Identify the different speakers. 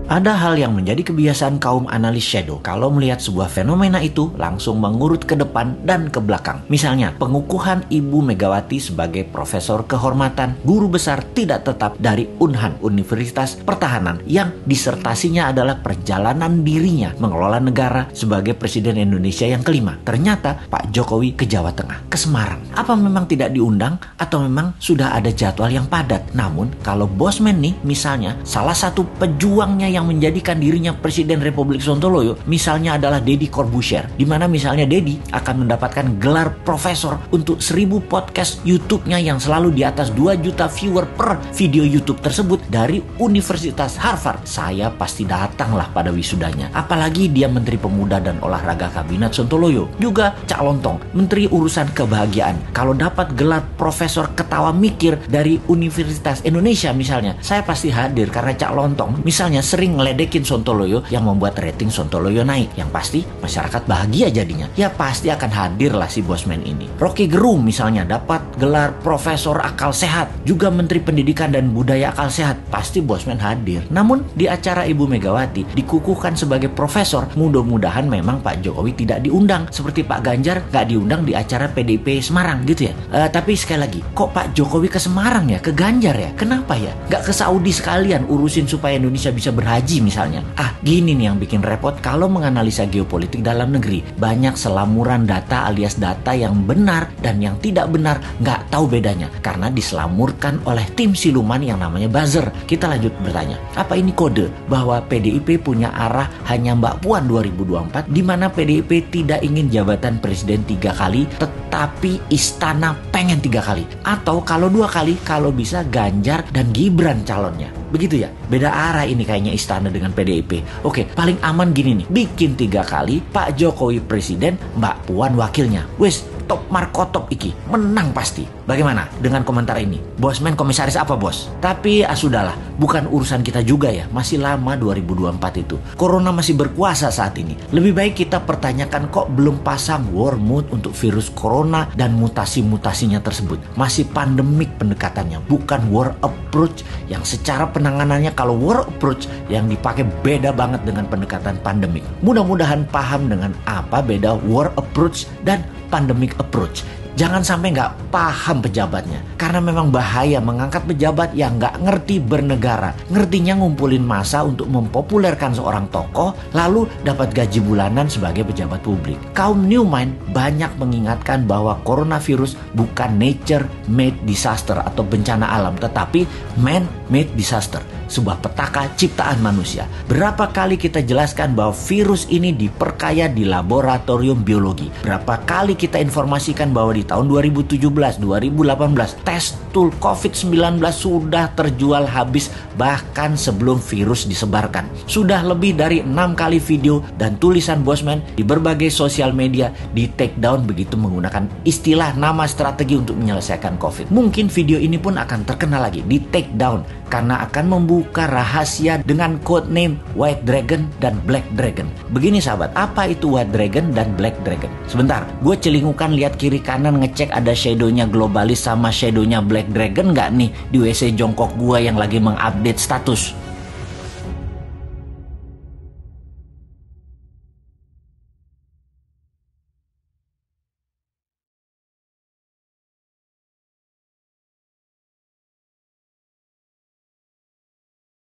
Speaker 1: Ada hal yang menjadi kebiasaan kaum analis shadow kalau melihat sebuah fenomena itu langsung mengurut ke depan dan ke belakang. Misalnya, pengukuhan Ibu Megawati sebagai profesor kehormatan, guru besar tidak tetap dari Unhan, Universitas Pertahanan, yang disertasinya adalah perjalanan dirinya mengelola negara sebagai Presiden Indonesia yang kelima. Ternyata Pak Jokowi ke Jawa Tengah, ke Semarang. Apa memang tidak diundang atau memang sudah ada jadwal yang padat? Namun, kalau Bosman nih, misalnya, salah satu pejuangnya yang menjadikan dirinya Presiden Republik Sontoloyo misalnya adalah Deddy Corbuzier, di mana misalnya Deddy akan mendapatkan gelar profesor untuk 1000 podcast YouTube-nya yang selalu di atas 2 juta viewer per video YouTube tersebut dari Universitas Harvard. Saya pasti datanglah pada wisudanya. Apalagi dia Menteri Pemuda dan Olahraga Kabinet Sontoloyo, juga Cak Lontong, Menteri Urusan Kebahagiaan. Kalau dapat gelar profesor ketawa mikir dari Universitas Indonesia misalnya, saya pasti hadir karena Cak Lontong misalnya sering ngeledekin Sontoloyo yang membuat rating Sontoloyo naik. Yang pasti masyarakat bahagia jadinya. Ya pasti akan hadir lah si Bosman ini. Rocky Gerung misalnya dapat gelar Profesor Akal Sehat, juga Menteri Pendidikan dan Budaya Akal Sehat, pasti Bosman hadir. Namun di acara Ibu Megawati dikukuhkan sebagai profesor, mudah-mudahan memang Pak Jokowi tidak diundang seperti Pak Ganjar gak diundang di acara PDIP Semarang gitu ya. Tapi sekali lagi, kok Pak Jokowi ke Semarang ya, ke Ganjar ya? Kenapa ya? Gak ke Saudi sekalian urusin supaya Indonesia bisa berhaji misalnya. Gini nih yang bikin repot kalau menganalisa geopolitik dalam negeri. Banyak selamuran data alias data yang benar dan yang tidak benar, nggak tahu bedanya karena diselamurkan oleh tim siluman yang namanya buzzer. Kita lanjut bertanya, apa ini kode bahwa PDIP punya arah hanya Mbak Puan 2024, di mana PDIP tidak ingin jabatan presiden 3 kali, tetapi istana pengen 3 kali, atau kalau 2 kali, kalau bisa Ganjar dan Gibran calonnya. Begitu ya, beda arah ini kayaknya istana dengan PDIP. Oke, paling aman gini nih, bikin 3 kali, Pak Jokowi presiden, Mbak Puan wakilnya. Wes, top markotop iki, menang pasti. Bagaimana dengan komentar ini? Bosman komisaris apa bos? Tapi sudahlah, bukan urusan kita juga ya, masih lama 2024 itu. Corona masih berkuasa saat ini. Lebih baik kita pertanyakan kok belum pasang war mode untuk virus corona dan mutasi-mutasinya tersebut. Masih pandemik pendekatannya, bukan war approach yang secara penanganannya kalau war approach yang dipakai beda banget dengan pendekatan pandemik. Mudah-mudahan paham dengan apa beda war approach dan pandemic approach. Jangan sampai nggak paham pejabatnya. Karena memang bahaya mengangkat pejabat yang nggak ngerti bernegara. Ngertinya ngumpulin massa untuk mempopulerkan seorang tokoh, lalu dapat gaji bulanan sebagai pejabat publik. Kaum New Mind banyak mengingatkan bahwa coronavirus bukan nature-made disaster atau bencana alam, tetapi man-made disaster. Sebuah petaka ciptaan manusia. Berapa kali kita jelaskan bahwa virus ini diperkaya di laboratorium biologi. Berapa kali kita informasikan bahwa di tahun 2017, 2018 tes tool COVID-19 sudah terjual habis bahkan sebelum virus disebarkan. Sudah lebih dari 6 kali video dan tulisan Bosman di berbagai sosial media di take down begitu menggunakan istilah nama strategi untuk menyelesaikan COVID. Mungkin video ini pun akan terkenal lagi di take down karena akan membuka rahasia dengan code name White Dragon dan Black Dragon. Begini sahabat, apa itu White Dragon dan Black Dragon? Sebentar, gue celingukan lihat kiri kanan ngecek ada shadownya globalis sama shadownya Black Dragon nggak nih di WC jongkok gue yang lagi mengupdate status.